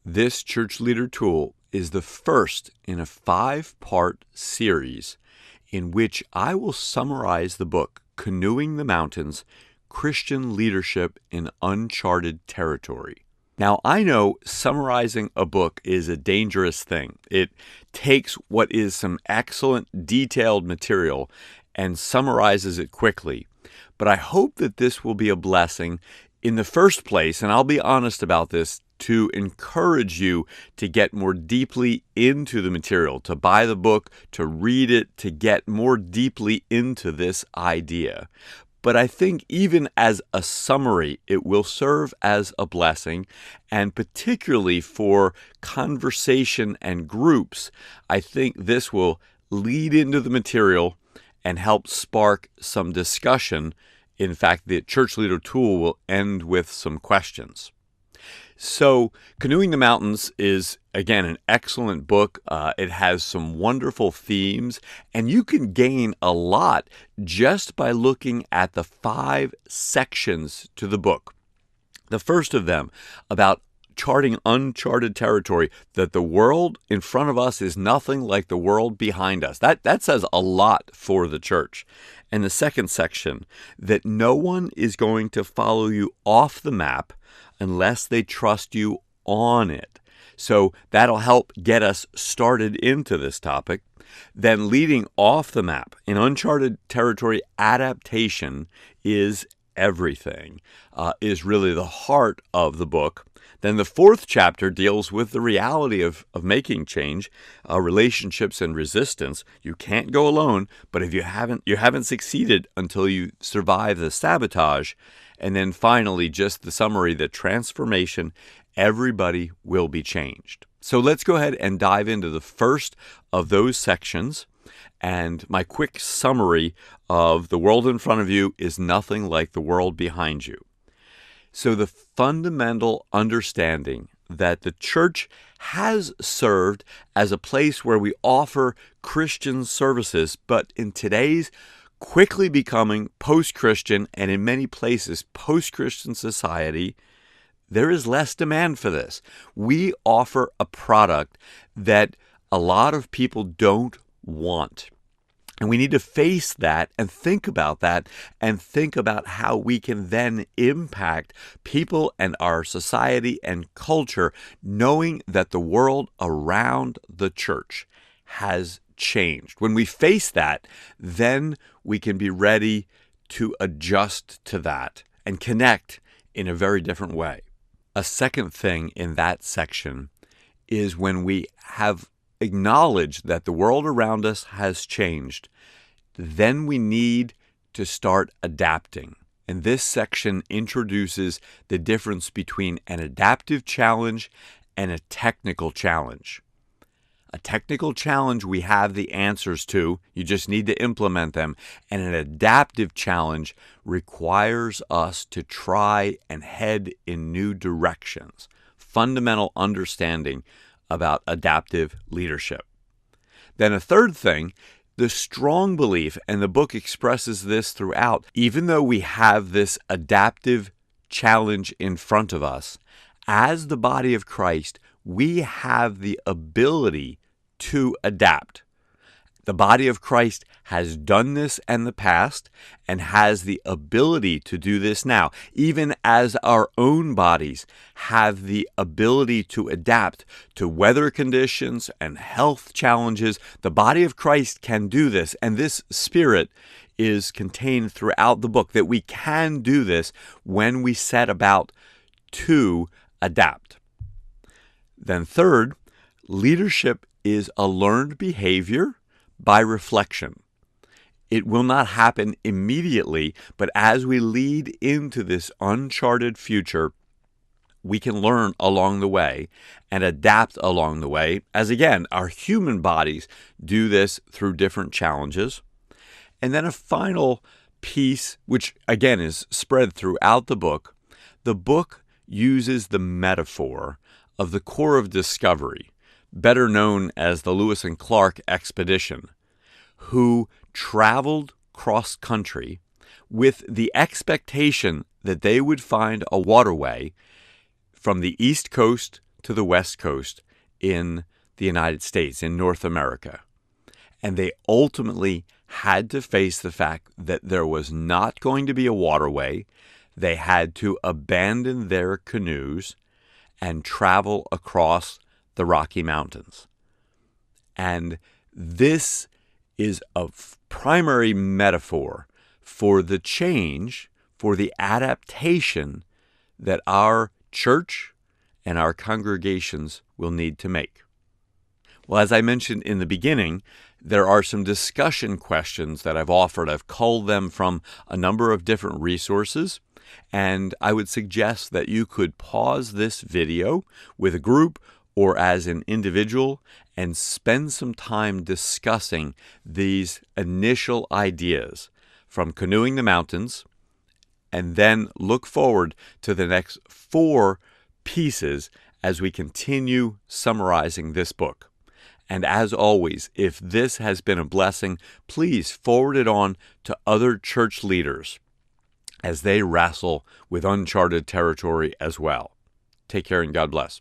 This church leader tool is the first in a 5-part series in which I will summarize the book, Canoeing the Mountains, Christian Leadership in Uncharted Territory. Now, I know summarizing a book is a dangerous thing. It takes what is some excellent detailed material and summarizes it quickly. But I hope that this will be a blessing in the first place, and I'll be honest about this, to encourage you to get more deeply into the material, to buy the book, to read it, to get more deeply into this idea. But I think even as a summary, it will serve as a blessing, and particularly for conversation and groups, I think this will lead into the material and help spark some discussion. In fact, the church leader tool will end with some questions. So, Canoeing the Mountains is, again, an excellent book. It has some wonderful themes, and you can gain a lot just by looking at the 5 sections to the book. The first of them, about charting uncharted territory, that the world in front of us is nothing like the world behind us. That says a lot for the church. And the second section, that no one is going to follow you off the map unless they trust you on it. So that'll help get us started into this topic. Then leading off the map in uncharted territory, adaptation is everything, is really the heart of the book. Then the 4th chapter deals with the reality of making change, relationships and resistance. You can't go alone, but if you haven't succeeded until you survive the sabotage. And then finally, just the summary, that transformation, everybody will be changed. So let's go ahead and dive into the first of those sections. And my quick summary of the world in front of you is nothing like the world behind you. So the fundamental understanding that the church has served as a place where we offer Christian services, but in today's quickly becoming post-Christian and in many places post-Christian society, there is less demand for this. We offer a product that a lot of people don't want. And we need to face that and think about that and think about how we can then impact people and our society and culture, knowing that the world around the church has changed. When we face that, then we can be ready to adjust to that and connect in a very different way. A second thing in that section is when we have acknowledged that the world around us has changed, then we need to start adapting. And this section introduces the difference between an adaptive challenge and a technical challenge. A technical challenge we have the answers to, you just need to implement them. And an adaptive challenge requires us to try and head in new directions. Fundamental understanding about adaptive leadership. Then a third thing, the strong belief, and the book expresses this throughout, even though we have this adaptive challenge in front of us, as the body of Christ, we have the ability to adapt. The body of Christ has done this in the past and has the ability to do this now, even as our own bodies have the ability to adapt to weather conditions and health challenges. The body of Christ can do this, and this spirit is contained throughout the book, that we can do this when we set about to adapt. Then third, leadership is a learned behavior by reflection. It will not happen immediately, but as we lead into this uncharted future, we can learn along the way and adapt along the way, as again, our human bodies do this through different challenges. And then a final piece, which again is spread throughout the book uses the metaphor of the Corps of Discovery, better known as the Lewis and Clark expedition, who traveled cross-country with the expectation that they would find a waterway from the East Coast to the West Coast in the United States, in North America. And they ultimately had to face the fact that there was not going to be a waterway. They had to abandon their canoes and travel across the Rocky Mountains. And this is a primary metaphor for the change, for the adaptation that our church and our congregations will need to make. Well, as I mentioned in the beginning, there are some discussion questions that I've offered. I've culled them from a number of different resources, and I would suggest that you could pause this video with a group or as an individual and spend some time discussing these initial ideas from Canoeing the Mountains, and then look forward to the next 4 pieces as we continue summarizing this book. And as always, if this has been a blessing, please forward it on to other church leaders as they wrestle with uncharted territory as well. Take care and God bless.